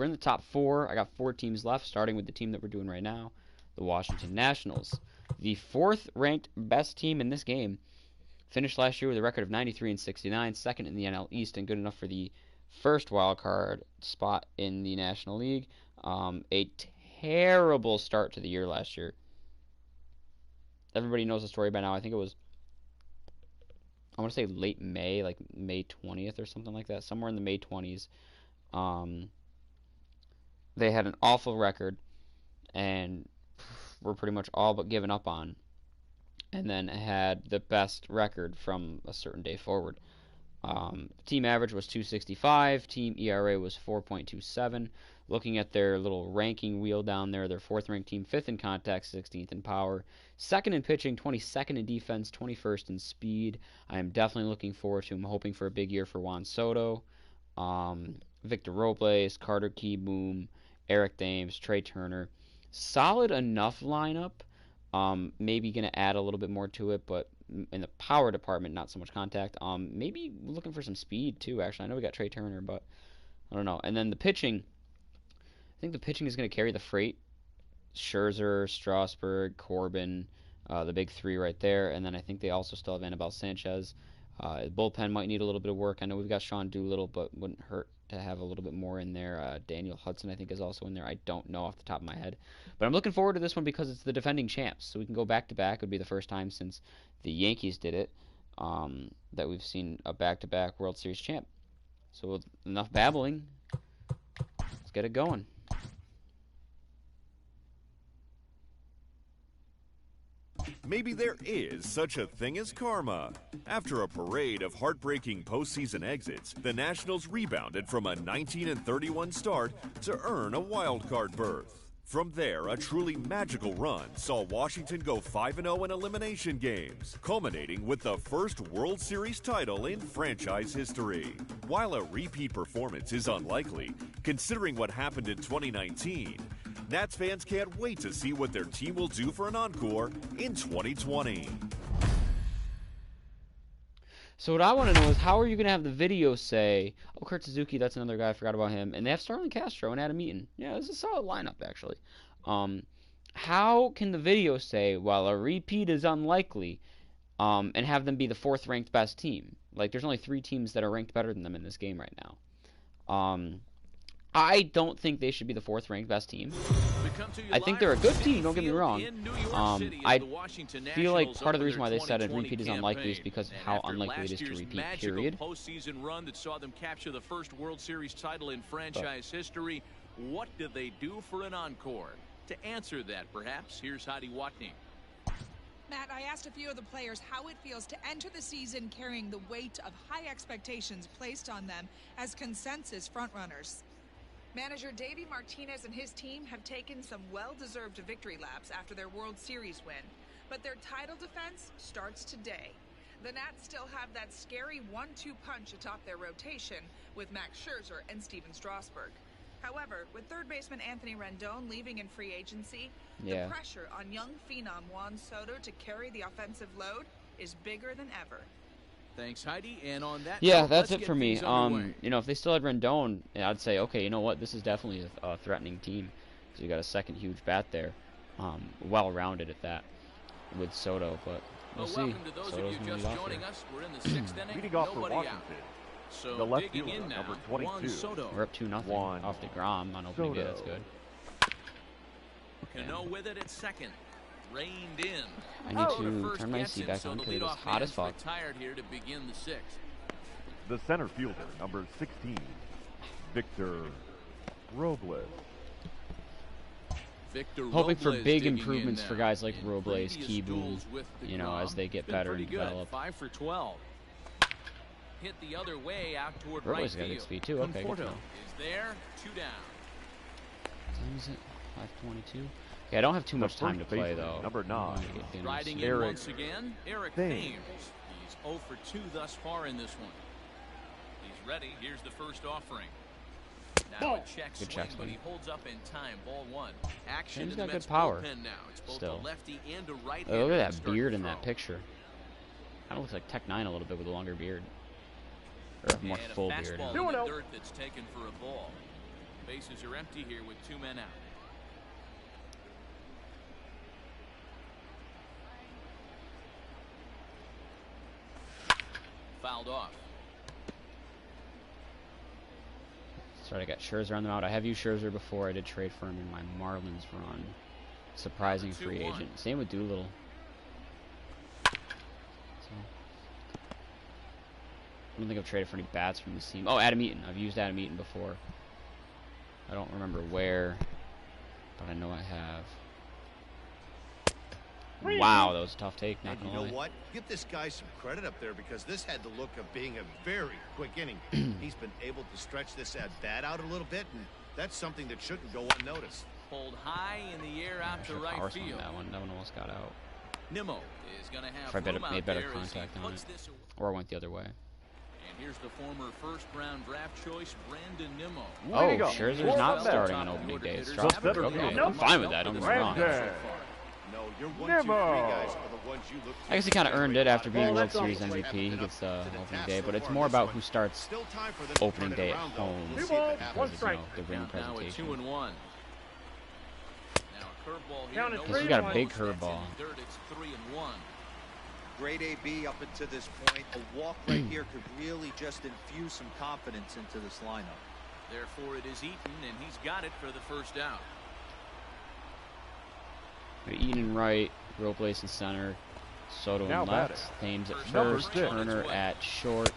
we're in the top 4. I got 4 teams left, starting with the team that we're doing right now, the Washington Nationals. The 4th ranked best team in this game. Finished last year with a record of 93-69, second in the NL East, and good enough for the first wild card spot in the National League. A terrible start to the year last year. Everybody knows the story by now. I think it was, I want to say late May, like May 20th or something like that, somewhere in the May 20s. They had an awful record and were pretty much all but given up on, and then had the best record from a certain day forward. Team average was 265. Team ERA was 4.27. Looking at their little ranking wheel down there, their 4th ranked team, 5th in contact, 16th in power, 2nd in pitching, 22nd in defense, 21st in speed. I am definitely looking forward to him, hoping for a big year for Juan Soto, Victor Robles, Carter Kieboom, Eric Thames, Trey Turner. Solid enough lineup. Maybe going to add a little bit more to it, but in the power department, not so much contact. Maybe looking for some speed too, actually. I know we got Trey Turner, but I don't know. And then the pitching, I think the pitching is going to carry the freight. Scherzer, Strasburg, Corbin, the big 3 right there. And then I think they also still have Anibal Sanchez. The bullpen might need a little bit of work. I know we've got Sean Doolittle, but wouldn't hurt to have a little bit more in there. Daniel Hudson, I think, is also in there. I don't know off the top of my head. But I'm looking forward to this one because it's the defending champs. So we can go back-to-back. It would be the first time since the Yankees did it that we've seen a back-to-back World Series champ. So with enough babbling, let's get it going. Maybe there is such a thing as karma. After a parade of heartbreaking postseason exits, the Nationals rebounded from a 19-31 start to earn a wild-card berth. From there, a truly magical run saw Washington go 5-0 in elimination games, culminating with the first World Series title in franchise history. While a repeat performance is unlikely, considering what happened in 2019, Nats fans can't wait to see what their team will do for an encore in 2020. So what I want to know is, how are you going to have the video say, oh, Kurt Suzuki, that's another guy, I forgot about him, and they have Starlin Castro and Adam Eaton. Yeah, this is a solid lineup, actually. How can the video say, while a repeat is unlikely, and have them be the 4th ranked best team? Like, there's only 3 teams that are ranked better than them in this game right now. I don't think they should be the 4th ranked best team. I think they're a good team, don't get me wrong. I feel like part of the reason why they said a repeat is unlikely is because of how unlikely it is to repeat, period. Postseason run that saw them capture the first World Series title in franchise history. What do they do for an encore? To answer that, perhaps, here's Heidi Watney. Matt, I asked a few of the players how it feels to enter the season carrying the weight of high expectations placed on them as consensus frontrunners. Manager Davey Martinez and his team have taken some well-deserved victory laps after their World Series win, but their title defense starts today. The Nats still have that scary 1-2 punch atop their rotation with Max Scherzer and Steven Strasburg. However, with third baseman Anthony Rendon leaving in free agency, the pressure on young phenom Juan Soto to carry the offensive load is bigger than ever. Thanks, Heidi. And on that note, that's it for me. You know, if they still had Rendon, I'd say, okay, you know what, this is definitely a threatening team. So you got a second huge bat there, well-rounded at that, with Soto. But we'll see. Welcome to those of you just joining us. We're in the 6th inning. Leading off for Washington, so the left digging fielder, in now, number 22. Soto. We're up 2-0 off DeGrom on opening day. That's good. Cano with it at second. Reined in. I need to turn my seat back on because it was hot as fuck. Retired here to begin the 6th. The center fielder, number 16, Victor Robles. Hoping for big improvements for guys like Robles, Kieboom, you know, as they get better and develop. 5 for 12. Hit the other way out toward Robles right got field. good speed too. Okay, good to know. Is there, 2 down. What is it? 5:22. Yeah, I don't have too much time to play though. Number 9. Riding in once again, Eric Thames. He's 0 for 2 thus far in this one. He's ready. Here's the first offering. Now a check swing, but he holds up in time. Ball 1. Action He's in the got Mets good power. bullpen now. It's both Still. a lefty and a right. Oh, look at that beard in that picture. Kind of looks like Tech 9 a little bit with a longer beard. Or a more full beard. Dirt that's taken for a ball. Bases are empty here with 2 men out. Fouled off. Sorry, I got Scherzer on the mound. I have used Scherzer before. I did trade for him in my Marlins run. Surprising free agent. Same with Doolittle. So, I don't think I've traded for any bats from this team. Oh, Adam Eaton. I've used Adam Eaton before. I don't remember where, but I know I have. Wow, that was a tough take. Not gonna lie. You know what? Give this guy some credit up there because this had the look of being a very quick inning. He's been able to stretch this at bat out a little bit, and that's something that shouldn't go unnoticed. Pulled high in the air out to right field. That one almost got out. Nimmo is going to have if I made better there contact on it, or went the other way. And here's the former first-round draft choice, Brandon Nimmo. Oh, Scherzer's not starting on opening day. Strasburg. Okay, I'm fine with that. Don't get me wrong. No, your 1, 2, 3 guys are the ones you look I guess he kind of earned it after being World Series MVP. He gets opening day, but it's more about who starts opening day at home because of, the ring presentation. Now a 2-1. Now a curveball here. Because he's got a big curveball. Third, it's 3-1. Great AB up until this point. A walk right here could really just infuse some confidence into this lineup. Therefore, it is Eaton, and he's got it for the first out. Eaton right, Robles in center, Soto in left, Thames at first, Turner at short,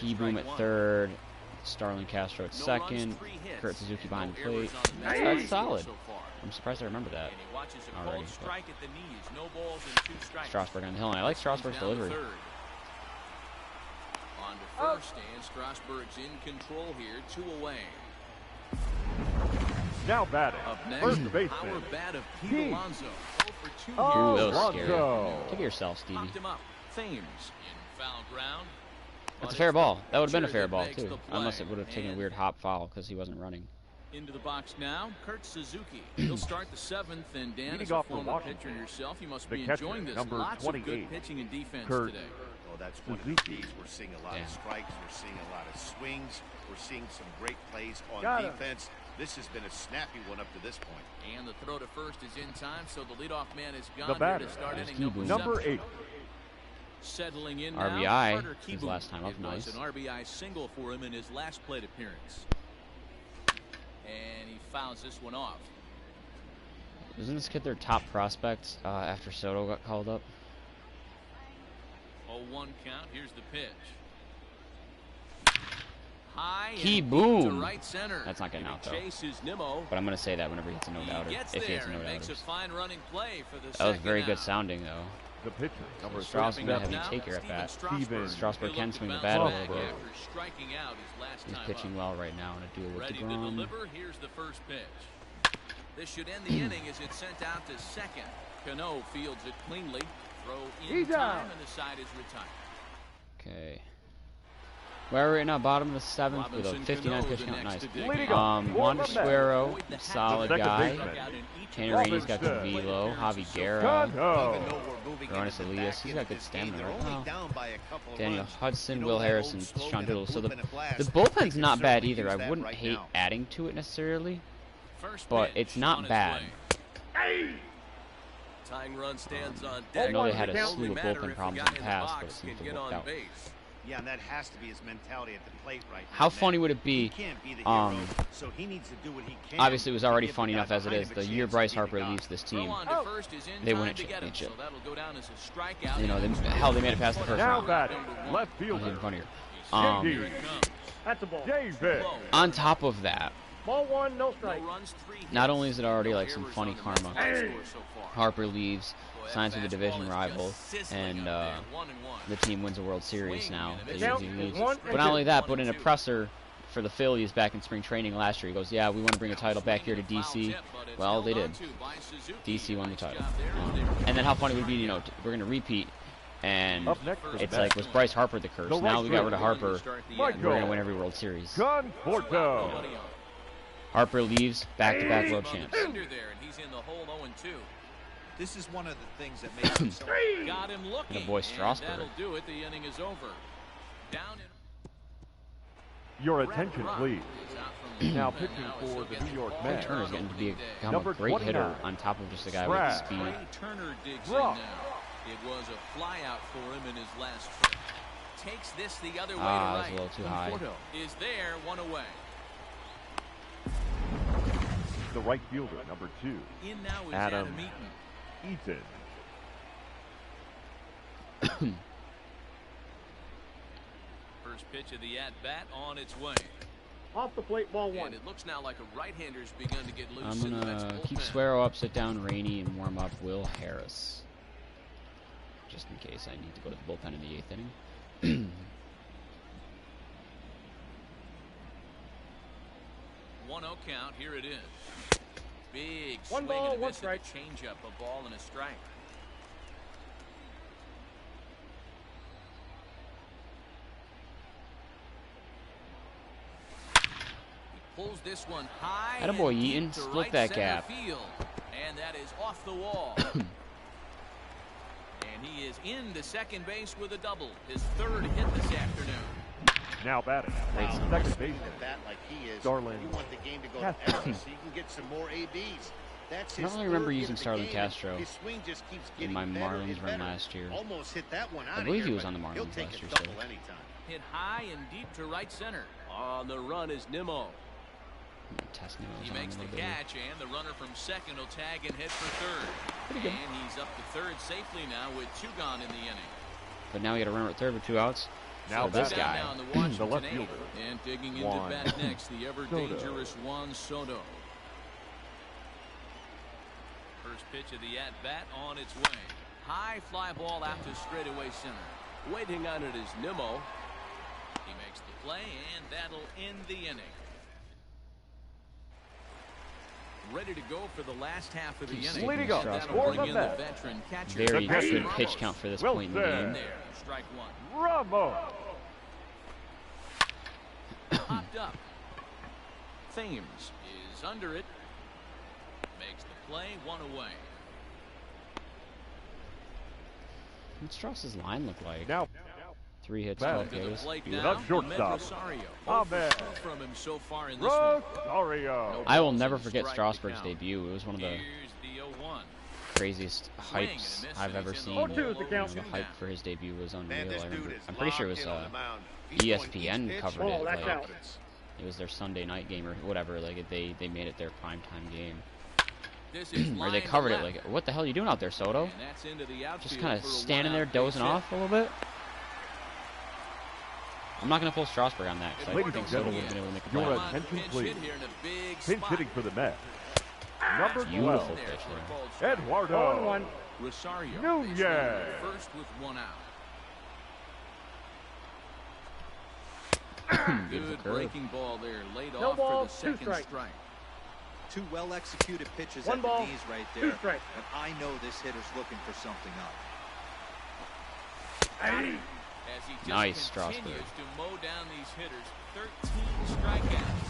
Keyboom at third, Starlin Castro at second, Kurt Suzuki behind the plate. That's solid. I'm surprised I remember that already. Strasburg on the hill, and I like Strasburg's delivery. On to first, and Strasburg's in control here, 2 away. Now batting, first baseman, power bat of Pete Alonso. 0 for 2 Ooh, that was Alonso. scary. Take it yourself, Stevie. Knocked him up. Thames in foul ground. That's a fair ball. That would have been a fair ball, too. Unless it would have taken a weird hop foul because he wasn't running. Into the box now, Kurt Suzuki. He'll start the 7th, and Dan, as a former pitcher yourself, you must be enjoying this. Lots of good pitching and defense today. Oh, that's one of the keys. We're seeing a lot of strikes. We're seeing a lot of swings. We're seeing some great plays on defense. This has been a snappy one up to this point. And the throw to first is in time, so the leadoff man is gone the batter, to start inning number 8. Settling in RBI now, his last time up. It Nice. was an RBI single for him in his last plate appearance. And he fouls this one off. Isn't this kid their top prospect after Soto got called up? 0-1 count. Here's the pitch. High boom. right center. That's not getting out though. Chases Nimmo. But I'm gonna say that whenever he hits a no-doubter, if he hits a makes no-doubter. a fine running play for the That was very good sounding though. The pitcher, number Strasburg 7. heavy taker at bat. Strasburg can swing the bat a little bit. After striking out his last He's time pitching well right now in a duel with Ready to DeGrom. deliver. Here's the first pitch. This should end the inning as it's sent out to second. Cano fields it cleanly. Throw in time, and the side is retired. Okay. Where are we right now? Bottom of the 7th with a 59 pitch count. Nice. Wander Suero, solid guy. Tanner Reed's got the velo. Javi Guerra. Ronis Elias. He's got good stamina right now. Daniel Hudson, Will Harrison, Sean Doolittle. So the bullpen's not bad either. I wouldn't hate adding to it necessarily, but it's not bad. Tying run stands on I deck. know they had a slew of bullpen problems in the past, but it seems to have worked out. Yeah, and that has to be his mentality at the plate right now. How funny would it be? So he needs to do what he can. Obviously, it was already funny enough as it is. The year Bryce Harper leaves this team, they win a championship. You know, hell, they made it past the first round. Left That's fielder, even funnier. That's a ball. David. On top of that, Ball 1, no strike. not only is it already like some funny karma, Harper leaves, signs with a division rival, and the team wins a World Series now. But not only that, but in a presser for the Phillies back in spring training last year, he goes, yeah, we want to bring a title back here to DC. Well, they did. DC won the title. And then how funny would it be, you know, we're going to repeat, and it's like, was Bryce Harper the curse? Now we got rid of Harper, we're going to win every World Series. Conforto. Harper leaves, back-to-back world champs. This is one of the things that makes him so Got him looking. And the boy Strasburg. That'll do it. The inning is over. Down in Your attention, please. is out from Now pitching for the New York Trey Mets. Turner's getting to become Number a great 29. hitter on top of just a guy with speed. Trey Turner digs in now. It was a flyout for him in his last trip. Takes this the other way to That right. was a little too high. Is there, one away. The right fielder, number 2. In now is Adam Eaton. First pitch of the at-bat on its way. Off the plate, ball 1. And it looks now like a right-hander's begun to get loose. I'm in the Mets gonna keep bullpen. Suero up, sit down Rainey, and warm up Will Harris. Just in case I need to go to the bullpen in the 8th inning. 1-0 count. Here it is. Big One swing ball, and a one miss at strike. the changeup, a ball and a strike. He pulls this one high. Attaboy, and deep Eaton. to Split right that center gap. Field. And that is off the wall. And he is into second base with a double. His 3rd hit this afternoon. Now batting. Great Second baseman. At bat like he is, Starlin you want the game to go to extra so you can get some more ABs. That's I his don't really remember 3rd hit using of the Starlin game, Castro and his swing just keeps in getting my better Marlins and run better. last year. Almost hit that one out I believe of he here, was on the but he'll Marlins take last a year, double so. anytime. Hit high and deep to right center. On the run is Nimmo. Test Nemo's He on makes a the little bit. catch, and the runner from second will tag and head for third. Pretty good. And he's up to third safely now with 2 gone in the inning. But now we got a runner at third with 2 outs. Now So this Down guy. now in the The Washington left 8th. fielder, And digging into Juan bat next, the ever Soto. dangerous Juan Soto. First pitch of the at-bat on its way. High fly ball out to straightaway center. Waiting on it is Nimmo. He makes the play, and that'll end the inning. Ready to go for the last half of the inning. Leading up That'll for bring the in Mets. the veteran catcher. Very Catcher. good pitch count for this point in the Wilson. game. There, strike 1. Ramos. Popped up. Thames is under it. Makes the play, 1 away. What's Strauss's line look like? Now 3 hits, Back 12 To the Ks. plate He was now, on shortstop. Ahmed Rosario. Ahmed. 0 for 2 from him so far in this one. Rosario. I will balls never and forget strike to Strasburg's count. debut. It was one of the Here's the 0-1. craziest Swing and a hypes miss, I've and ever he's in seen. the hole 0-2 is the over count. The 2 hype now. for his debut was Man, unreal. this I dude remember. is I'm pretty sure it locked was in on the mound. He's throwing each ESPN pitch covered with it. that's Like, out. confidence. it was their Sunday night game or whatever. Like they made it their primetime game. This is Or they line covered to it left. like, what the hell are you doing out there, Soto? And that's into the outfield Just kind of for a standing there one-out dozing base hit. off a little bit. I'm not going to pull Strasburg on that because I Ladies think and Soto would gentlemen, have been able to make a your play. Come on, attention, pinch please. hit here in a big Pinch spot. hitting for the Mets. Number Beautiful 12. There pitch for a there. ball strike. Eduardo 1-1. Rosario. Nunez. base runner first with 1 out. Beautiful Good curve. breaking ball there, laid No off ball, for the 2 second strikes. strike. 2 well-executed pitches 1 at ball, the knees right 2 there. strikes. And I know this hitter's looking for something up. As he just Nice, continues Strasburg. to mow down these hitters, 13 strikeouts.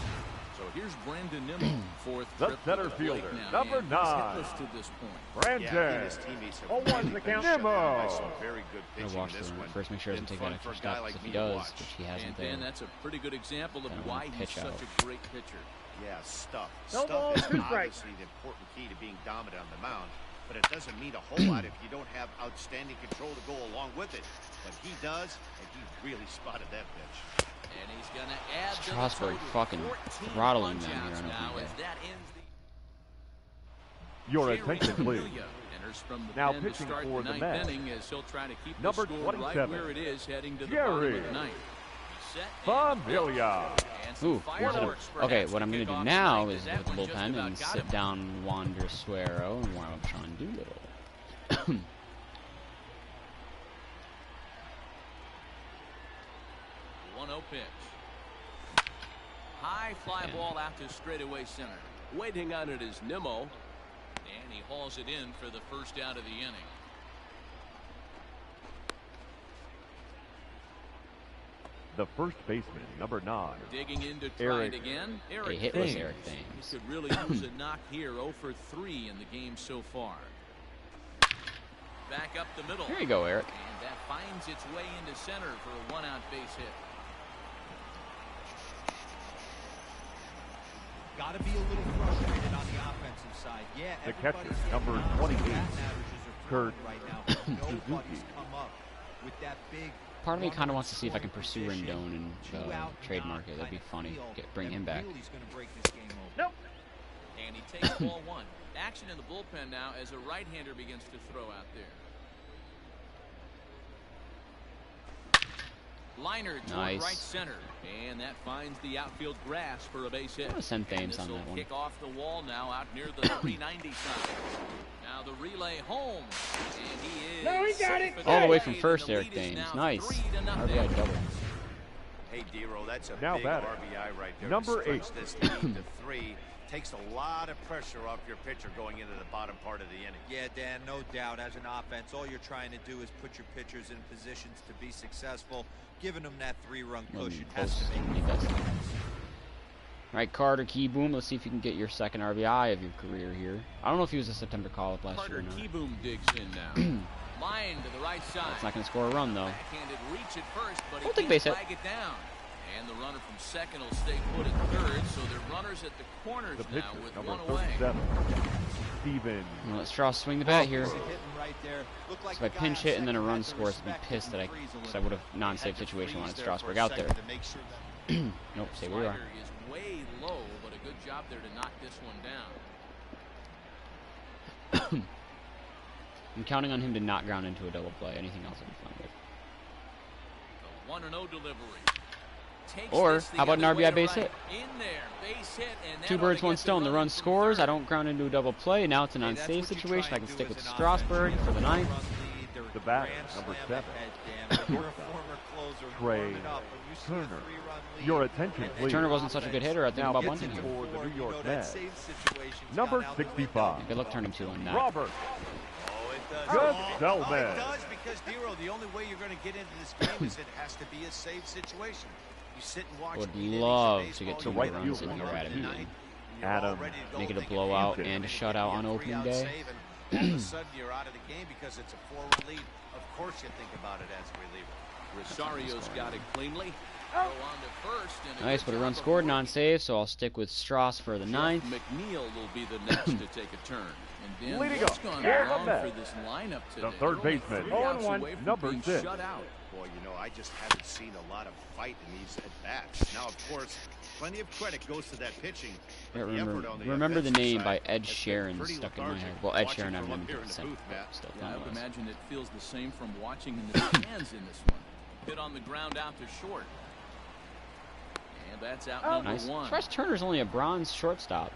So here's Brandon Nimmo, fourth The trip to center the plate fielder, now, number and he's 9. hitless to this point. Yeah, he and Brandon. his teammates have 0-1 really the been count. shut down by Nimmo. some very good I'm pitching gonna watch in this the one. first. Make sure he doesn't Been take that fun for extra a guy step. like If me he to does, watch. which he hasn't And there. Ben, that's a pretty good example of Then I why wanna he's pitch such out. a great pitcher. Yeah, stuff. No ball, Stuff is 2 strikes. obviously the important key to being dominant on the mound, but it doesn't mean a whole lot if you don't have outstanding control to go along with it. But he does, and he really spotted that pitch. And he's going to add to the Strasburg total, fucking 14 throttling them punch-outs here on now opening as day. that ends the Your Jerry attention, please. Familia enters from the Now pen to pitching start for the the ninth Mets. inning as he'll try to keep Number the score right 27, where it is heading to the Jerry bottom of the ninth. He's set and Familia. and some Ooh, fireworks okay, perhaps what to I'm going kick to do off now tonight, is as go that to the one just bullpen about and got sit him. down Wander Suero and warm up Sean Doolittle. 1-0 pitch. High fly Man. ball out to straightaway center. Waiting on it is Nimmo, and he hauls it in for the first out of the inning. The first baseman, number 9. Digging in to try Eric it again. A Eric hit was Thames. Eric He Thames. could really use a knock here. 0 for 3 in the game so far. Back up the middle. Here you go, Eric. And that finds its way into center for a 1-out base hit. Got to be a little frustrated on the offensive side. Yeah, The catcher, everybody's number getting 28, batting averages are Kurt flowing right now. Nobody's Suzuki. come up with that big. Part of me kind of runner wants to see if I can scoring pursue position, Rendon and two out, trade not market. That'd be kind of funny. feel Bring that him back. Really's gonna break this game open. Nope. And he takes ball one. Action in the bullpen now as a right-hander begins to throw out there. Liner toward Nice. right center, and that finds the outfield grass for a base hit. I'm gonna send Thames on This will that one. kick off the wall now out near the 390 side. Now the relay home, and he is No, he got safe it. at All the way plate, from and first, the Eric lead is Thames. now Nice. 3-0. RBI double. Hey, D-Row, that's a Now big batting. RBI right there. Number to stretch 8. this lead to 3 takes a lot of pressure off your pitcher going into the bottom part of the inning. Yeah, Dan, no doubt. As an offense, all you're trying to do is put your pitchers in positions to be successful. Giving them that 3-run cushion has to make All right, Carter Keyboom. Let's see if you can get your second RBI of your career here. I don't know if he was a September call-up last year Carter or not. Keyboom digs in now. Line to the right side. It's not going to score a run, though. Backhanded reach at first, but he Don't take can't base hit. flag it down. And the runner from second will stay put at third, so they're runners at the corners The pitcher, now with number one away. 37, Steven. Well, let Strauss swing the bat here. He's hitting right there. Looked like So if I the guy pinch on hit and then a second run had to scores, I'd be respect it pissed and that I, freeze a because I little would have bit. non-save Had to situation freeze wanted there for a Strasburg out there. second to make sure that Nope, stay where you are. Slider is way low, but a good job there to knock this one down. I'm counting on him to not ground into a double play. Anything else I'd be fine with. The 1-0 delivery. Takes Or, this the how about an other way RBI to base right. hit? In there, base hit, and Two that ought birds, to one get stone. The runner run from scores. third. I don't ground into a double play. Now it's an Hey, that's unsafe what you situation. try I can and stick do with as an Strasburg offense. for the ninth. The batter, number 7, You're a former closer Trey warming up. When you see a Turner. 3-run lead, Your attention, and please. Turner wasn't such a good hitter. I think Now about gets bunting it him. for the New you know York that Mets. save situation's Number gone out the window. 65, Good luck turning 2 on that. Robert. Oh, it does. Good Oh, it Selman. does because, D-Row, the only way you're going to get into this game is it has to be a safe situation. You sit and watch Would eight innings of love to baseball, get 2 you more right get runs field in one here up at in him. the ninth, and you're Adam, all ready to go make it a thinking, blowout hey, and a we're shutout gonna on get a opening 3-out day. save, and all of a sudden you're out of the game because it's a 4-run lead. Of course you think about it as a reliever. Rosario's got it cleanly. Go on to first, and Nice, good but a run job of scored, working. non-save, so I'll stick with Strauss for the Jeff ninth. McNeil will be the next to take a turn. And then Leading what's up, gone yeah, wrong the for Mets. this lineup today? The third They're only baseman, 3 outs 0-1, away from number being 6. shut out. Boy, I just haven't seen a lot of fight in these at-bats. Now, of course, plenty of credit goes to that pitching. Yeah, but the effort on the remember the offensive name side by Ed has been Sheeran pretty stuck in my lethargic. head. Well, Ed Watching Sheeran, from I've up never here in been the sent, booth, but Matt. still, Yeah, I would nonetheless. imagine it feels the same from watching in the stands in this one. Hit on the ground out to short. And that's out number Nice. 1. Bryce Turner's only a bronze shortstop.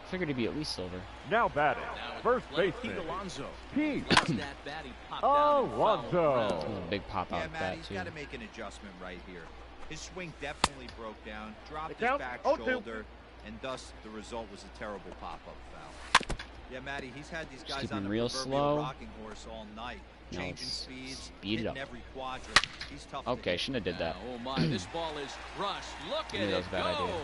Figured he'd be at least silver. Now batting, Now at first the plate, baseman, Pete Alonso. Pete. Lost that bat, he popped out and fouled Alonso. That was a big pop Yeah, out Matt, bat, he's too. got to make an adjustment right here. His swing definitely broke down, dropped The his count, back 0-2. shoulder, and thus the result was a terrible pop-up foul. Yeah, Matty, he's had these guys keep on him the real proverbial slow. rocking horse all night. No, Changing it's speeds, speed it hitting up. every quadrant. He's tough to Okay, hit. shouldn't have did that. Now, oh my, this ball is crushed. Look at Knew that it was a bad go. idea.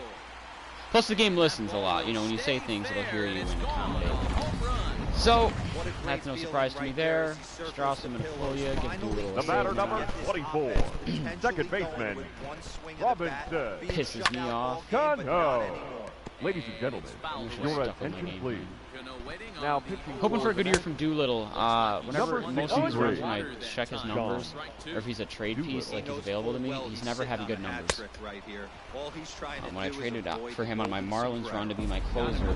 Plus, the game listens a That lot. ball You know, when you will say stay things, it'll hear there, you and and it's gone. accommodate. A home run. So, What a great that's no feeling surprise to me right there. as he circles Strauss, the I'm going to pillows. pull you, give you a Finally, little The batter, shade number now. 24, second baseman, Robinson. Pisses me off. Ladies and gentlemen, Foul your away. attention, please. Cano waiting Now on the pitching Hoping for a for good the year from Doolittle. Whenever Number most of these 63. runs, when I check his numbers, or if he's a trade piece, like he's available to me, he's never having good numbers. When I traded out for him on my Marlins run to be my closer,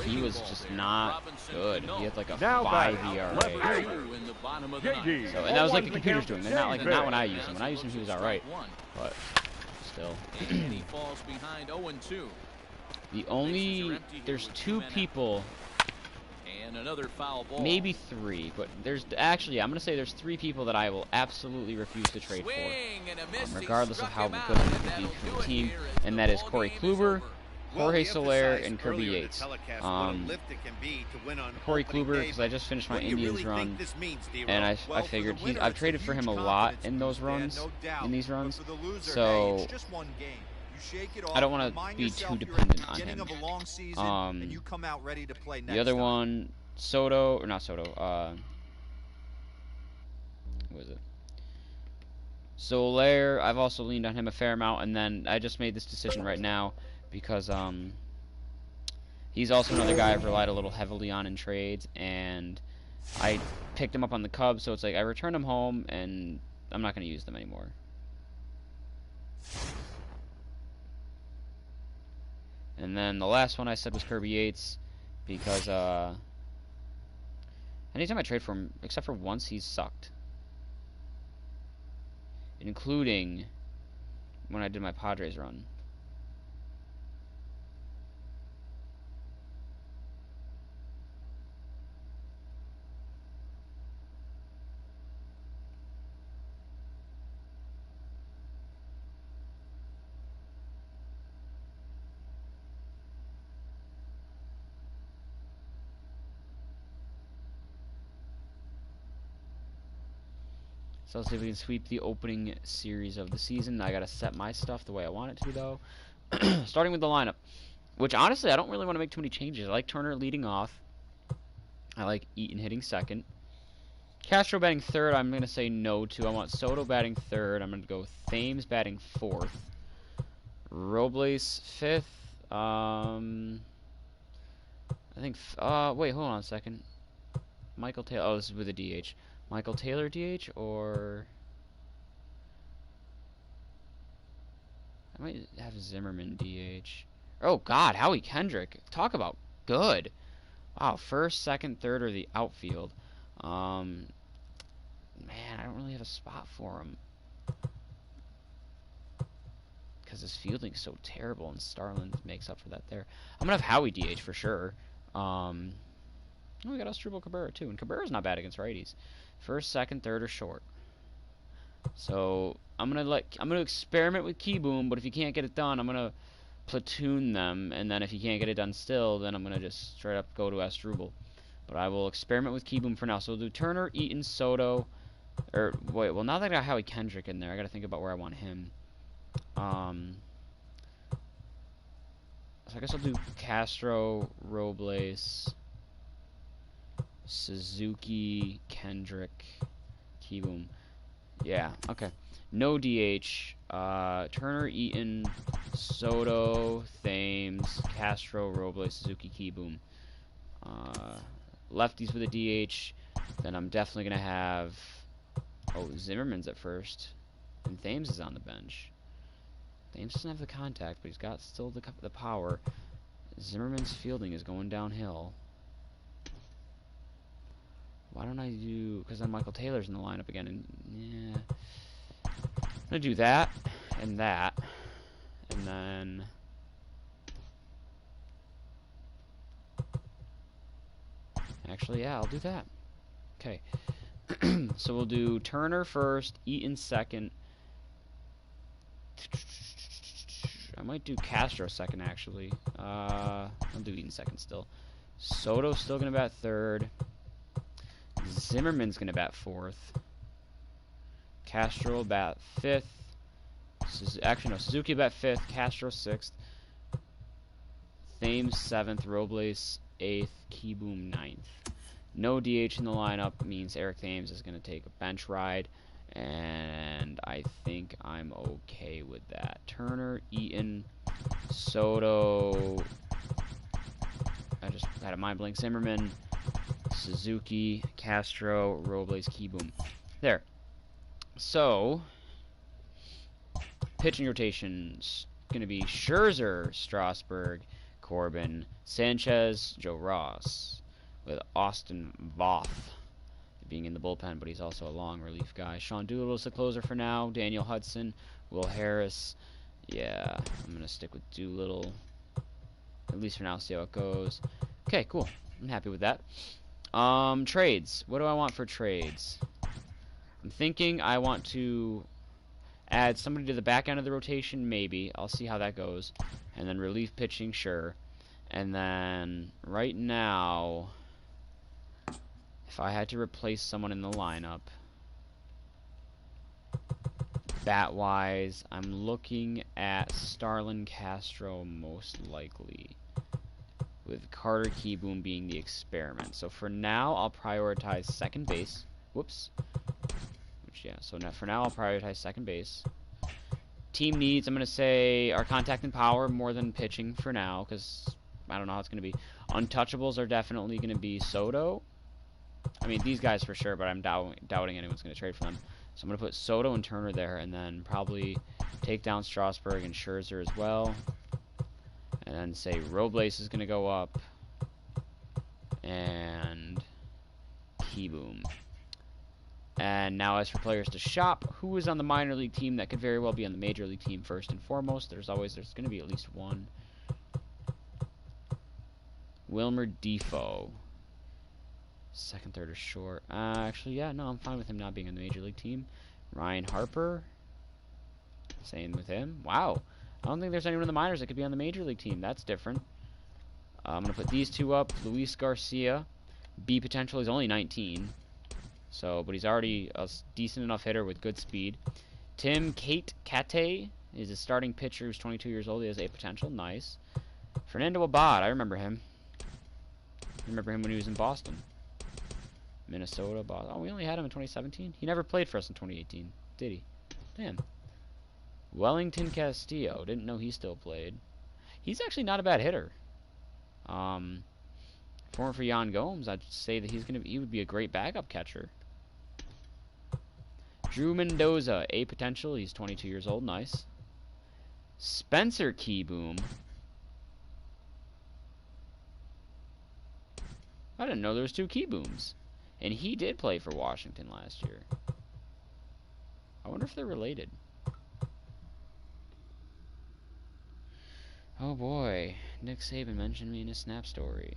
he was just not good. He had like a Now 5 batting, ERA. left two in the bottom of the ninth. JD. So, and that was like the 0-1 computer's doing. Not like not when I used him. Now When I used him, he was all right. one. But still, And he falls behind 0-2. the only there's 2 people, And another foul ball. maybe 3, but there's actually I'm gonna say there's 3 people that I will absolutely refuse to trade for. Swing and a miss. He Regardless of struck how him out, good he and could be that'll for do the it team, here as and the that is ball Corey game is Kluber, over. Jorge we Soler, emphasized and Kirby earlier in the Yates. telecast what a lift it can be to win on Corey opening Kluber, day, because I just finished my what do you Indians really run, think this means, D-Row? and I Well, for the figured winner, I've it's a traded for him a huge lot confidence in those boost, man, runs, no doubt. in these But runs, for the loser, hey, so it's just one game. You shake it off, I don't want to remind be yourself too you're at the dependent on beginning him. of a long season, and you come out ready to play next The other time. one, Soto, or not Soto, who is it? Soler, I've also leaned on him a fair amount, and then I just made this decision right now because He's also another guy I've relied a little heavily on in trades, and I picked him up on the Cubs, so it's like I returned him home, and I'm not going to use them anymore. And then the last one I said was Kirby Yates, because anytime I trade for him, except for once, he's sucked. Including when I did my Padres run. So let's see if we can sweep the opening series of the season. I gotta set my stuff the way I want it to, though. Starting with the lineup, which honestly I don't really want to make too many changes. I like Turner leading off. I like Eaton hitting second. Castro batting third, I'm gonna say no to. I want Soto batting third. I'm gonna go Thames batting fourth. Robles fifth. I think. Wait, hold on a second. Michael Taylor. Oh, this is with a DH. Michael Taylor DH, or I might have Zimmerman DH. Oh God, Howie Kendrick. Talk about good. Wow, first, second, third, or the outfield. Man, I don't really have a spot for him because his fielding's so terrible, and Starlin makes up for that there. I'm gonna have Howie DH for sure. Oh, we got Asdrubal Cabrera too, and Cabrera's not bad against righties. First, second, third, or short. So I'm gonna experiment with Keyboom, but if you can't get it done, I'm gonna platoon them, and then if you can't get it done still, then I'm gonna just straight up go to Asdrubal. But I will experiment with Keyboom for now. So we'll do Turner, Eaton, Soto, or wait, well now that I got Howie Kendrick in there, I gotta think about where I want him. So I guess I'll do Castro, Robles, Suzuki, Kendrick, Keyboom. Yeah, okay. No DH. Turner, Eaton, Soto, Thames, Castro, Robles, Suzuki, Keyboom. Lefties with a DH. Then I'm definitely going to have... Oh, Zimmerman's at first. And Thames is on the bench. Thames doesn't have the contact, but he's got still the power. Zimmerman's fielding is going downhill. Why don't I do... Because then Michael Taylor's in the lineup again. And yeah. I'm going to do that. And that. And then... Actually, yeah, I'll do that. Okay. So we'll do Turner first. Eaton second. I might do Castro second, actually. I'll do Eaton second still. Soto's still going to bat third. Zimmerman's going to bat fourth. Castro will bat fifth. Actually, no. Suzuki bat fifth. Castro sixth. Thames seventh. Robles eighth. Keyboom ninth. No DH in the lineup means Eric Thames is going to take a bench ride. And I think I'm okay with that. Turner, Eaton, Soto. I just had a mind blank. Zimmerman, Suzuki, Castro, Robles, Keyboom. There. So, pitching rotations going to be Scherzer, Strasburg, Corbin, Sanchez, Joe Ross, with Austin Voth being in the bullpen, but he's also a long relief guy. Sean Doolittle's the closer for now. Daniel Hudson, Will Harris. Yeah, I'm going to stick with Doolittle, at least for now, see how it goes. Okay, cool. I'm happy with that. Trades. What do I want for trades? I'm thinking I want to add somebody to the back end of the rotation, maybe. I'll see how that goes. And then relief pitching, sure. And then right now, if I had to replace someone in the lineup, bat-wise, I'm looking at Starlin Castro most likely, with Carter Keyboom being the experiment. So for now, I'll prioritize second base. Whoops. Which, yeah, so now, for now, I'll prioritize second base. Team needs, I'm going to say, our contact and power more than pitching for now, because I don't know how it's going to be. Untouchables are definitely going to be Soto. I mean, these guys for sure, but I'm doubting anyone's going to trade for them. So I'm going to put Soto and Turner there, and then probably take down Strasburg and Scherzer as well. And then say Robles is going to go up. And Keyboom. And now as for players to shop, who is on the minor league team that could very well be on the major league team first and foremost? There's going to be at least one. Wilmer Defoe. Second, third, or short. Actually, yeah, no, I'm fine with him not being on the major league team. Ryan Harper. Same with him. Wow. I don't think there's anyone in the minors that could be on the major league team. That's different. I'm going to put these two up. Luis Garcia. B potential. He's only 19. So, but he's already a decent enough hitter with good speed. Tim Kate is a starting pitcher who's 22 years old. He has A potential. Nice. Fernando Abad. I remember him. I remember him when he was in Boston. Minnesota, Boston. Oh, we only had him in 2017? He never played for us in 2018, did he? Damn. Wellington Castillo. Didn't know he still played. He's actually not a bad hitter. For Yan Gomes, I'd say that he would be a great backup catcher. Drew Mendoza, A potential. He's 22 years old. Nice. Spencer Keyboom. I didn't know there was two Keybooms. And he did play for Washington last year. I wonder if they're related. Oh boy. Nick Saban mentioned me in his Snap story.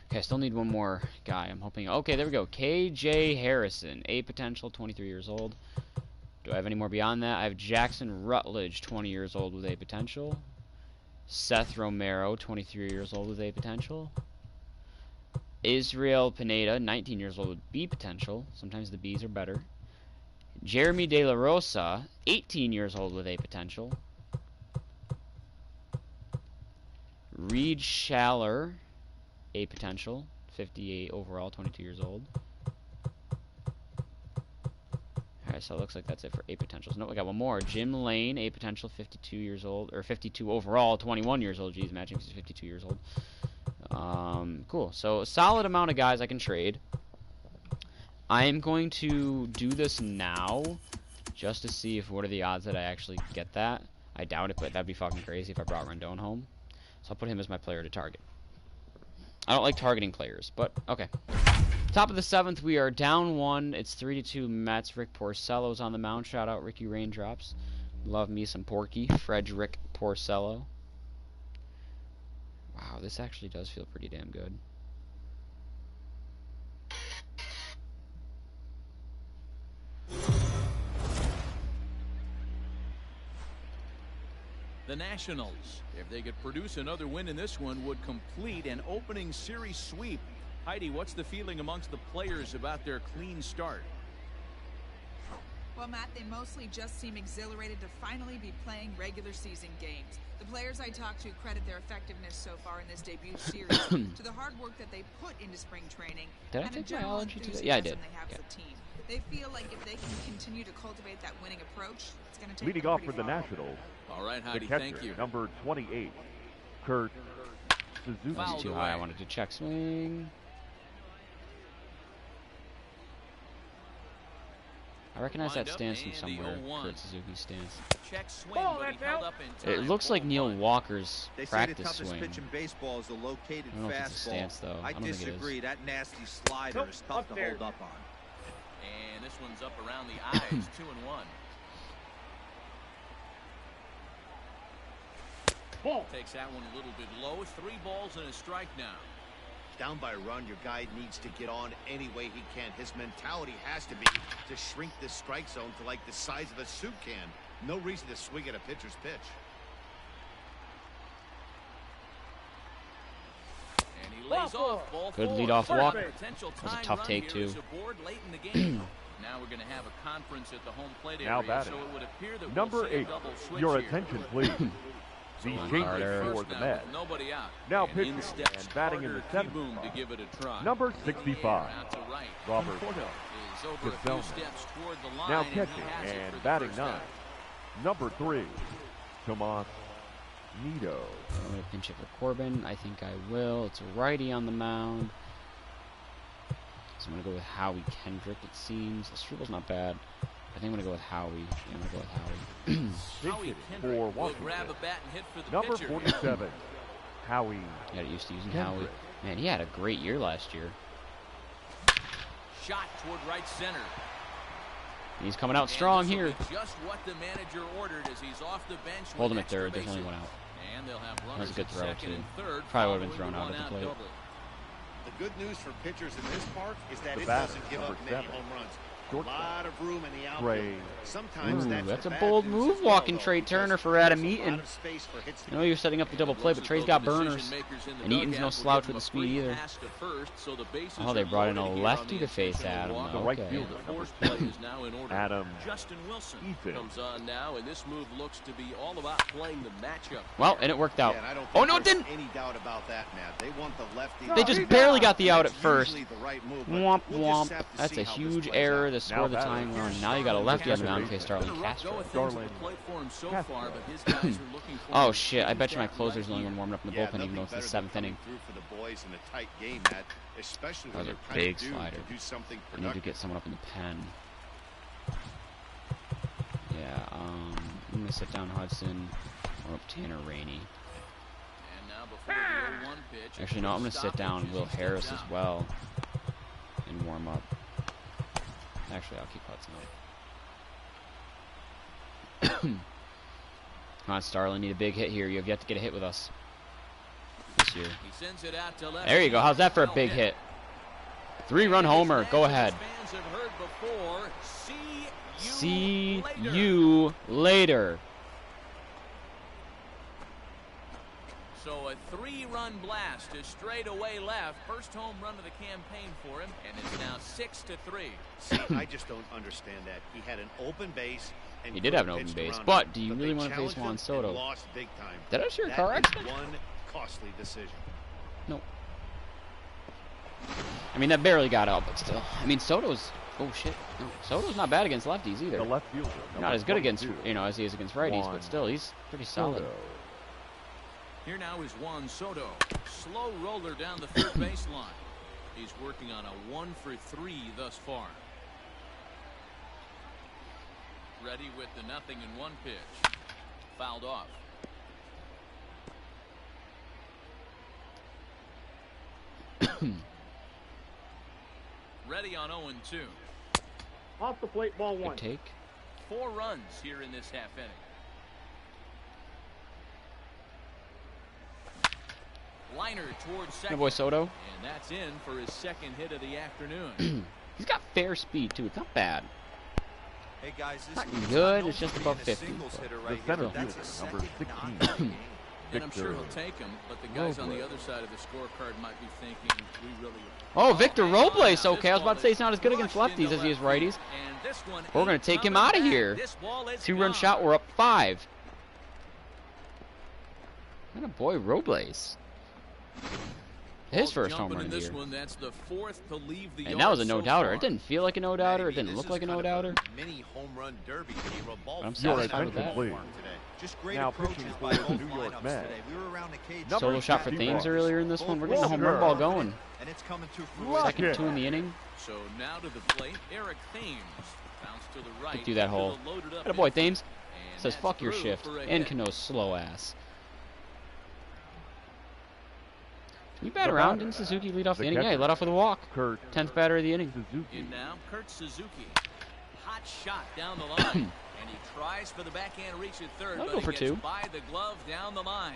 Okay, I still need one more guy. I'm hoping. Okay, there we go. KJ Harrison, A potential, 23 years old. Do I have any more beyond that? I have Jackson Rutledge, 20 years old with A potential. Seth Romero, 23 years old with A potential. Israel Pineda, 19 years old with B potential. Sometimes the Bs are better. Jeremy De La Rosa, 18 years old with A potential. Reed Schaller, A potential, 58 overall, 22 years old. Alright, so it looks like that's it for A potentials. No, we got one more. Jim Lane, A potential, 52 years old, or 52 overall, 21 years old. Jeez, imagine if he's 52 years old. Cool. So a solid amount of guys I can trade. I am going to do this now, just to see what are the odds that I actually get that. I doubt it, but that'd be fucking crazy if I brought Rendon home. So I'll put him as my player to target. I don't like targeting players, but okay. Top of the 7th, we are down 1. It's 3-2 Mets. Rick Porcello's on the mound. Shout out Ricky Raindrops. Love me some Porky. Frederick Porcello. Wow, this actually does feel pretty damn good. The Nationals, if they could produce another win in this one, would complete an opening series sweep. Heidi, what's the feeling amongst the players about their clean start? Well, Matt, they mostly just seem exhilarated to finally be playing regular season games. The players I talked to credit their effectiveness so far in this debut series to the hard work that they put into spring training Did I and a take general biology today? enthusiasm Yeah, I did. they have as a team. They feel like if they can continue to cultivate that winning approach, it's going to take Leading them off pretty for the far. Nationals, All right, the Heidi, catcher, thank you. number 28, Kurt Suzuki. Foul. That's too high. I wanted to check swing. I recognize that stance from And the somewhere. 0-1. Kurt Suzuki's stance. Check swing, Ball, but he that's held out. up in time. It looks like Neil 0-1. Walker's They say the practice toughest swing. pitch in baseball is a located I don't know if it's a fastball. stance, though. I don't think it is. disagree. That nasty slider Nope, is tough up to there. hold up on. And this one's up around the eyes, 2-1. Ball. Takes that one a little bit low. 3 balls and a strike now. Down by a run, your guy needs to get on any way he can. His mentality has to be to shrink this strike zone to like the size of a soup can. No reason to swing at a pitcher's pitch. And he lays off ball Good 4. leadoff walk. Potential That was a tying tough run take, here too. is aboard late in the game. Now we're going to have a conference at the home plate Now area, batting. so it would appear that Number we'll see a 8. double switch Your here. attention, please. The So changes Carter. for first the now Mets. with nobody out. Now And pitching in steps and batting in the Carter 7th Kieboom to spot. give it a try. Number 65. Out to right. Robert Is over a few Gesellman. steps toward the line. Now and he catching has it for and the batting first 9. out. Number 3. Tomas Nido. I'm going to pinch it for Corbin. I think I will. It's a righty on the mound. So I'm going to go with Howie Kendrick, it seems. Struvel's not bad. I think I'm going to go with Howie. Yeah, I'm going to go with Howie. Big Howie hit Kendrick for will Washington. grab a bat and hit for the Number pitcher. 47. Howie Got used to using Kendrick. Howie. Man, he had a great year last year. Shot toward right center. He's coming out And strong this will here. be just what the manager ordered as he's off the bench. Hold with him at third. extra Definitely bases. went out. And they'll have That was runners a good at throw, second too. and third. Probably would've been following thrown out the at the one-out plate. double. The good news for pitchers in this park is that The it batter, doesn't give number up many 7. home runs. A Shortstop. lot of room in the outfield. Trey. Sometimes Ooh, that's that's the a bad bold news move as well, walking though, Trey because Turner for there's Adam a lot Eaton. of space for hits to I know you're setting up the double play, but Trey's got burners. And Eaton's no slouch with the speed either. Oh, they brought in a lefty to face Adam. The right Okay. fielder, The force play is now in order. Adam Justin Wilson Ethan. comes on now, and this move looks to be all about playing the matchup. Well, and it worked out. Yeah, and I don't Oh, think no, it there's didn't. any doubt about that, Matt. They want the lefty. They just barely got the out at That's first. usually the right move, but Womp we'll just womp. have to That's see a how this huge plays error out. to score the batting. tying run. Now you got a lefty on the mound in case Been a Starlin rough Castro. go of things Darlin at the plate for him so Castro. far, but his guys are looking for Oh him. shit, I bet you my That closer's the right only one here. warming up in the Yeah, bullpen even though it's the nothing better 7th than inning. coming through for the boys in a tight game, Matt, especially That when was a they're kind big of due slider. to do something I need to productive. get someone up in the pen. Yeah, I'm gonna sit down Hudson or up Tanner Rainey. And now before the 0-1 pitch, Actually, no, I'm gonna sit down Will Harris as well and warm up. Actually, I'll keep Hudson up. Come on, Starlin, need a big hit here. You have yet to get a hit with us this year. He sends it out to left. There you go. How's that for a big hit? 3-run homer. Go ahead. Fans have heard before. See later. you later. So a 3-run blast to straightaway left. First home run of the campaign for him, and it's now 6-3. See, I just don't understand that. He had an open base. And He did have an couldn't open pitch base, around but him, do you they really want to face challenged him Juan and Soto? lost big time. Did I share a That car is accident? one costly decision. No. I mean, that barely got out, but still. I mean, Soto's... Oh, shit. No, Soto's not bad against lefties either. The left fielder. Not as good against, 22. you know, as he is against righties, Juan but still, he's pretty solid. Soto. Here now is Juan Soto. Slow roller down the third baseline. He's working on a 1-for-3 thus far. Ready with the 0-1 pitch. Fouled off. Ready on 0-2. Off the plate, ball 1. Good take. 4 runs here in this half inning. Liner towards My second. boy Soto. And that's in for his second hit of the afternoon. He's got fair speed, too. It's not bad. Hey guys, this Not is good, known it's just for above being a 50. singles hitter The right center here. That's fielder, his number second 16. nod of the game. And I'm sure Victor he'll take him, but the guys on the Robles. other side of the scorecard might be thinking, we really... Oh, Victor Robles. now Okay, I was about to say he's not as good against rushed lefties into as he is left righties. field, and this one We're going ain't to take him coming out of back. here. This ball is 2-run gone. shot. We're up 5. And a boy, Robles. His first home run of the this year. one, that's the fourth to leave the And that was a yard so no-doubter. far. It didn't feel like a no-doubter. It Maybe didn't this look like a is kind of no-doubter. Mini home run derby here. A ball But I'm Your satisfied with attention, that. please. today. Just great Now approaches pitching by for both the New York lineups Mets. today. We were around the cage. Number Solo shot for 51. Thames earlier in this one. We're getting a home Walker. run ball going. And it's coming to Lock fruition. it. Second 2 in the inning. So now to the plate, Eric Thames. Bounce to the right. Get through that into hole. the loaded up Atta boy, infield. Thames. And Says that's fuck your through shift. for a And hit. Cano's slow ass. Can you bat The around? batter. Didn't Suzuki lead off the The inning? Yeah, he catcher. led off with a walk. Kurt 10th batter of the inning. Suzuki. In now, Kurt Suzuki. Hot shot down the line. And he tries for the backhand reach at third, I'll but go he for gets 2. by the glove down the line.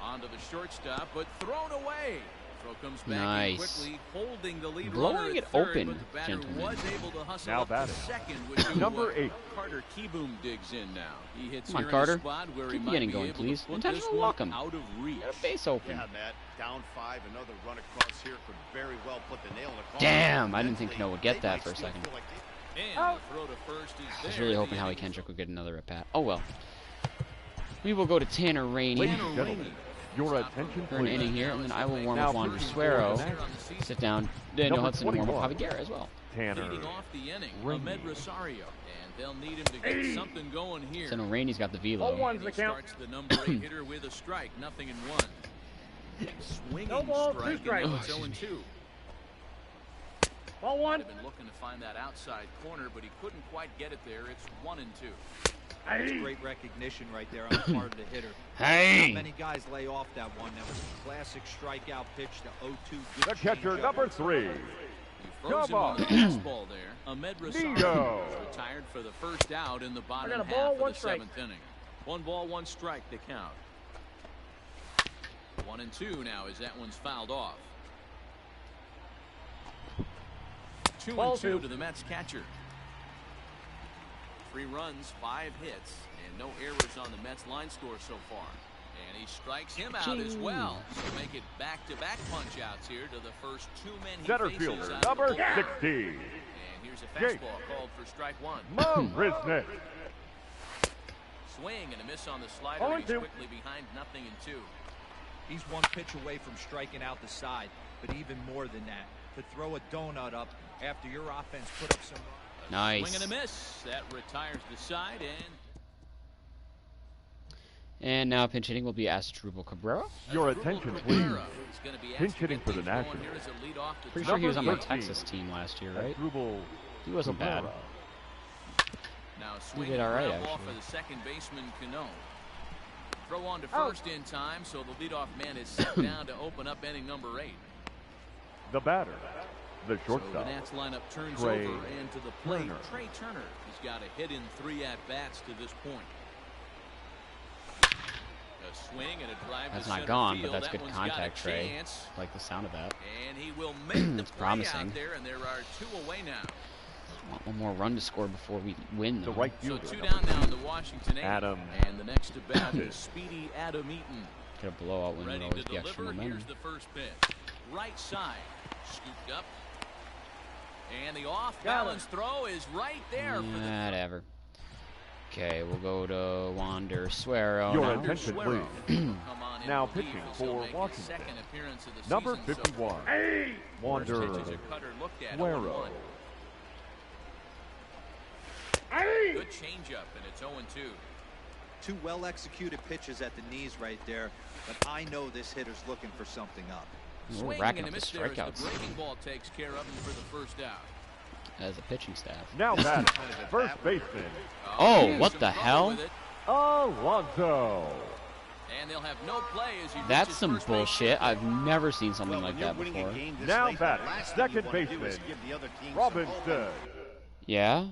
Onto the shortstop, but thrown away. Throw comes back in Nice. quickly, holding the lead Blowing runner at it third, open, but the batter gentlemen. was able to hustle Now up to batting. second with 2 Number away. 8. Carter Keyboom digs in now. He hits Come on, here Carter. in a spot where he Keep the might inning be going, able please. to put Intentional this one walk 'em. out of reach. Got a base open. Yeah, Matt. Down 5, another run across here could very well put the nail in the coffin. Damn, I didn't think Cano would get They that might for a still second. feel like they- And the throw to first is I was there. really The hoping Howie inning is Kendrick would get another at bat. Oh well. We will go to Tanner Rainey Ladies and gentlemen, your attention, for an please. inning here, and then I will warm Now up Wander pitching for Suero. the Nationals. Sit down. Daniel Number Hudson warm up 21. Javi Guerra as well. Tanner Leading off the inning, Rainey. Ahmed Rosario, and they'll need him to get something going here. So Rainey's got the Ball velo. one's And the he count. starts the number 8 hitter with a strike, nothing in 1. Swinging No ball, 2 strike, strikes. and now it's Oh, 0 and 2. Ball 1. I've been looking to find that outside corner, but he couldn't quite get it there. It's 1 and 2. That's great recognition right there on the part of the hitter. Hey! Not many guys lay off that one. That was a classic strikeout pitch to 0-2. Good The catcher, changeup. number 3. He froze Come him on the on. fastball there. Ahmed Rosario Nito. is retired for the first out in the bottom I got a half ball, of 1 the strike. 7th inning. 1 ball, 1 strike to count. 1 and 2 now as that one's fouled off. 2 Ball and 2 2. to the Mets catcher. 3 runs, 5 hits, and no errors on the Mets line score so far. And he strikes him out as well. So make it back-to-back punch-outs here to the first 2 men he Center faces fielder, out of the number bullpen. 60. And here's a Jake. fastball called for strike 1. Marisnik. Swing and a miss on the slider. 0 He's 2. quickly behind 0-2. He's 1 pitch away from striking out the side, but even more than that, to throw a donut up after your offense put up some. Nice. Swing and a miss. That retires the side, and And now pinch hitting will be Asdrubal Cabrera. Your Asdrubal attention, Cabrera please. is gonna be asked Pinch to hitting get for the things going Nationals. here as a leadoff to Pretty top sure he was on my Number 13. Texas team last year, right? Asdrubal He wasn't bad. Cabrera. Now a swing did all right, and a ground ball actually. for the second baseman Cano. Throw on to first in time, so the leadoff man is set down to open up inning number 8. The batter, the So shortstop. the Nats lineup turns Trey over, and to the plate, Turner. Trey Turner. He's got a hit in 3 at-bats to this point. A swing and a drive That's to not center gone, but field. that's That good one's got a contact, Trey. chance. I like the sound of that. And he will make the It's play promising. out there, and there are 2 away now. Want one more run to score before we win, The though. right So fielder, 2 number down now 2. in the Washington 8. Adam And the next to bat is Speedy Adam Eaton. Get a blowout win would Ready always to be extra deliver. momentum. Here's the first pitch. Right side. Scooped up. And the off-balance throw is right there for the Whatever. Okay, we'll go to Wander Suero Your now. attention, Suero. please. Come on in Now relief pitching as he'll for make his Washington. second appearance of the Number season so 51. far. First Wander pitch is a cutter looked at. Suero. 0-1. Good changeup, and it's 0-2. 2 well-executed pitches at the knees right there, but I know this hitter's looking for something up. We're Swing racking and up a the miss there as strikeouts the breaking ball takes care of him for the first out. as a pitching staff. Now batting, first baseman, Oh, he's what some the trouble hell? with it, Alonso. and they'll have no play as he That's reaches some first base. bullshit. I've never seen something Well, like when you're that winning before. a game this Now late, the batting, last thing second you wanna do is baseman, give the other team some Robinson. Yeah?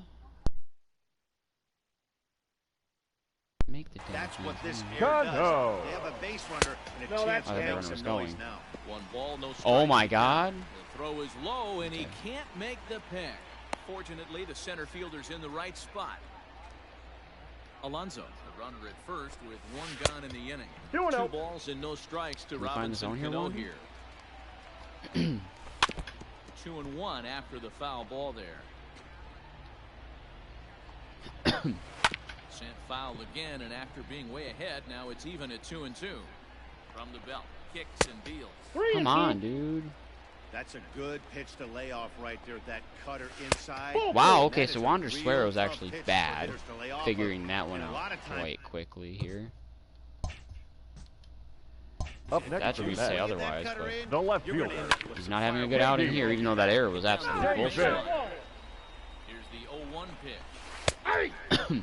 Make the damn That's what this thing. air Cano. does. They have a base runner and a No, chance that's to the make runner some was noise going. now. 1 ball, no strike. Oh my god. The throw is low, and he Okay. can't make the pick. Fortunately, the center fielder's in the right spot. Alonso, the runner at first with 1 gone in the inning. 2-0. 2 balls and no strikes to Can we find the zone Robinson here, Cano Warren? here. 2-1 after the foul ball there. Sent foul again, and after being way ahead, now it's even at 2-2. From the belt, kicks and deals. Come on, dude. That's a good pitch to lay off right there. That cutter inside. Wow, okay, That so is a Wander real Suero is tough actually pitch for bad. hitters to lay off of. Figuring that one And a lot out of times- quite quickly here. Up next That's to what the you say bat, otherwise, but the left fielder. he's not having a good outing here, even though that error was absolutely Take bullshit. it. Here's the 0-1 pitch.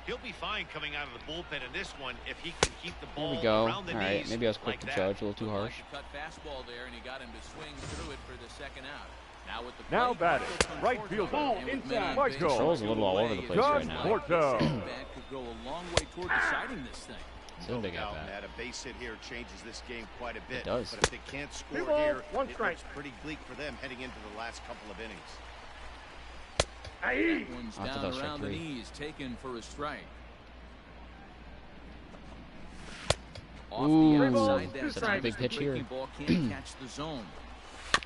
He'll be fine coming out of the bullpen in this one if he can keep the There ball we go. around the Alright, knees maybe I was quick like to that. judge, a little too harsh. Like a cut fastball there, and he got him to swing through it for the second out. Now with the Now plate, batting, Michael right Conforto. fielder. Ball And with inside. men on Michael. base, Control's a little all over the place right John now. Porto. That could go a long way toward deciding this thing. Still a big No at doubt, bat. Matt, a base hit here changes this game quite a bit. It does. But if they can't score Two balls, here, one it strike. looks pretty bleak for them heading into the last couple of innings. One's After down that, strike around the three. knees, taken for a strike. Off Ooh, the outside, that's that a time big the pitch here. breaking ball can't catch the zone.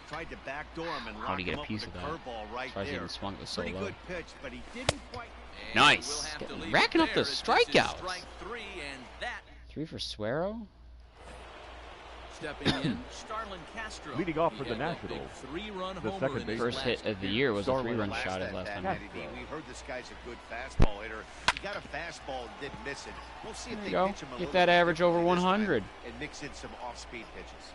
Tried to backdoor him and How'd lock he get him a up piece with of a that? curveball right Surprised he there. even swung it so Pretty low. good pitch, but he didn't quite. And Nice. we'll have to Getting- leave racking it up the there as this is strikeouts. Strike three, and that 3 for Suero? stepping in, Starlin Castro. Leading off He for the had that big Nationals, three-run the homer second in his First last hit of the appearance. year was a Starlin 3-run Last shot at at last bat, time. Matty D. We heard this guy's a good fastball hitter. He got a fastball and didn't miss it. We'll see if There they you go. pitch him a Get little that bit average over differently this time 100. and mix in some off-speed pitches.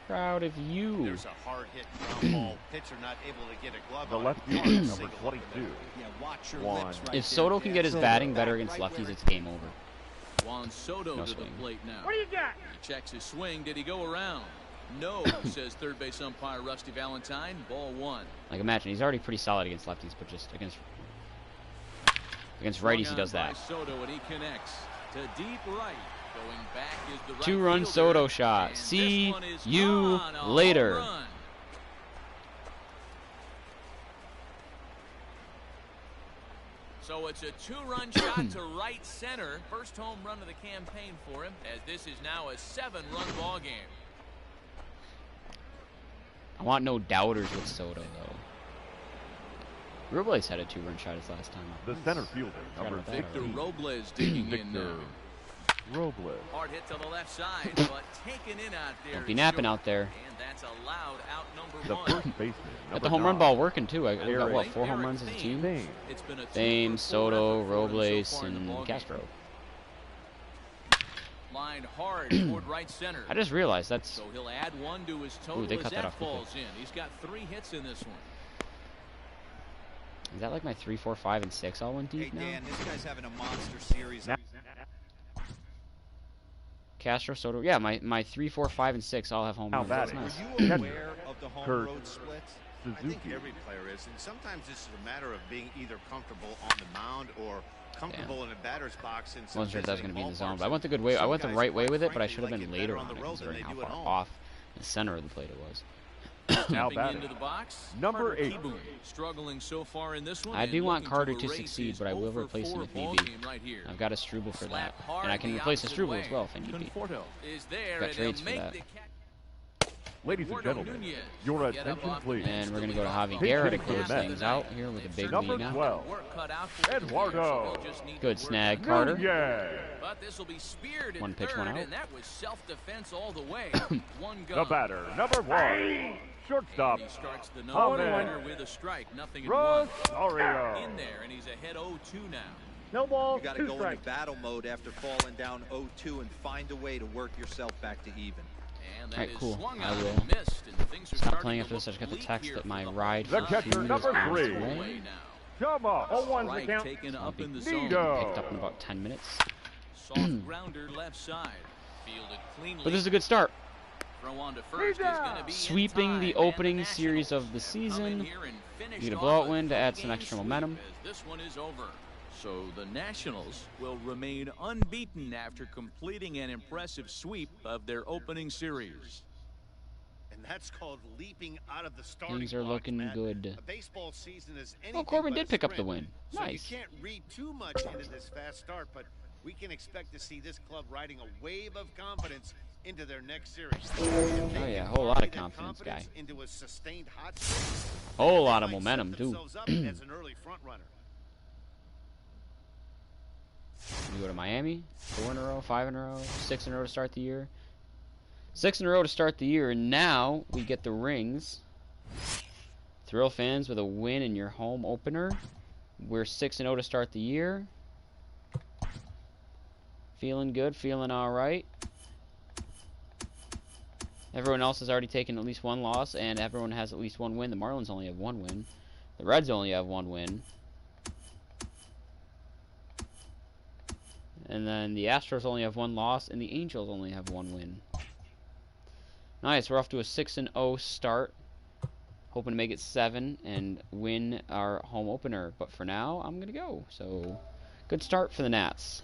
Proud of you. There's a hard hit ground ball. Pitcher not able to get a glove The on left it. fielder, Single number up the 22. middle. Yeah, watch your One. lips right If there, Soto can get his Jazz. batting better against lefties, it's game over. Juan Soto No to swing. the plate now. What do you got? He checks his swing. Did he go around? No, says third base umpire Rusty Valentine. Ball one. Like, imagine, he's already pretty solid against lefties, but just against righties, he Swung does on by that. Soto, and he connects to deep right. Going back is the right 2-run fielder, Soto shot. and See this one is you gone, a home later. run. So it's a 2-run shot to right center. First home run of the campaign for him, as this is now a 7-run ball game. I want no doubters with Soto, though. Robles had a 2-run shot his last time up. The center fielder, Forgot number about that Victor 16. Robles digging in Victor now. Robles. Hard hit to the left side, but taken in out there. Don't be is napping short. out there. And that's allowed out number The one. first baseman, Got number the home run 9. ball working, too. I got, Eric what, 4 home runs as a team? Thames. It's been a Thames, 2-for-4 Soto, effort for him Robles, so far in the and ballgame. Castro. Lined hard toward right center. I just realized that's... So he'll add one to his total Ooh, they as cut that that off quickly. falls in. He's got 3 hits in this one. Is that like my 3, 4, 5, and 6 all went Hey, deep now? Dan, this guy's having a monster series. Castro, Soto. Yeah, my 3, 4, 5, and 6 all have home Now runs. That's batting. nice. Were you Catcher. aware of the home Kurt. road splits? I think Suzuki. every player is, and sometimes this is a matter of being either comfortable on the mound or comfortable in a batter's box. In some Wasn't sure if that was visiting going to be in the zone, ballparks. but I went the good way. I Some went the guys, right way quite with it, but I frankly, should have like been it later better on on it, the road than considering they how do far at home. off the center of the plate it was. Now Stepping batting. into the box. Number Carter 8. Kieboom struggling so far in this one. I and do want looking Carter to to erase succeed, his but I will 0 for replace him 4 if need ball be. game right here. I've got a Struble for that, Slap hard and I can the replace the opposite Struble way. as well if I need be. Conforto is there, Got and trades he'll for make that. the catch. Ladies and Eduardo gentlemen, Nunez your will get up attention off the please. bench And we're going to to go to lead Javi off Guerra to Pitching for close the Mets. things out here with a big Number lead now. 12. Work cut out for him Eduardo. here, so he'll just need to Good work snag, on it. Carter. Yeah. But this will be speared at One pitch, third, one out. and that was self-defense all the way. One The gone. batter, number 1. Shortstop, And he starts the Home number run. winner with a strike, nothing in one. Rosario. In there, and he's ahead 0-2 now. No ball, You got to 2 go strikes. into battle mode after falling down 0-2 and find a way to work yourself back to even. And that Alright, is cool. swung I on will and missed, and things are stop starting playing to after this. I look just got the bleak text here that for my the ride The food catcher, is number on its 3. way. away now. Come on. 0-1 Strike count. taken So up I'll in be the zone. Nito. Picked up in about 10 minutes. Soft grounder left side. Fielded cleanly. But this is a good start. Throw on to first is gonna be in Sweeping the time, and opening Nationals series of the have come in season. here and finished Need a off blowout win to add some three-game extra sweep momentum. as this one is over. So the Nationals will remain unbeaten after completing an impressive sweep of their opening series. And that's called leaping out of the starting Things are blocks, looking Matt. good. A baseball season is anything Oh, Corbin but a did pick up the sprint. win. So Nice. you can't read too much into this fast start, but we can expect to see this club riding a wave of confidence into their next series. Oh yeah, a whole lot of confidence, guy. Into a sustained hot streak, Whole lot they of might set momentum too. themselves up as an early front runner. We go to Miami. 4 in a row, 5 in a row, 6 in a row to start the year. 6 in a row to start the year, and now we get the rings. Thrill fans with a win in your home opener. We're 6 and 0 to start the year. Feeling good, feeling all right. Everyone else has already taken at least one loss, and everyone has at least one win. The Marlins only have one win. The Reds only have one win. And then the Astros only have one loss, and the Angels only have one win. Nice, we're off to a 6 and 0 start. Hoping to make it 7 and win our home opener. But for now, I'm going to go. So, good start for the Nats.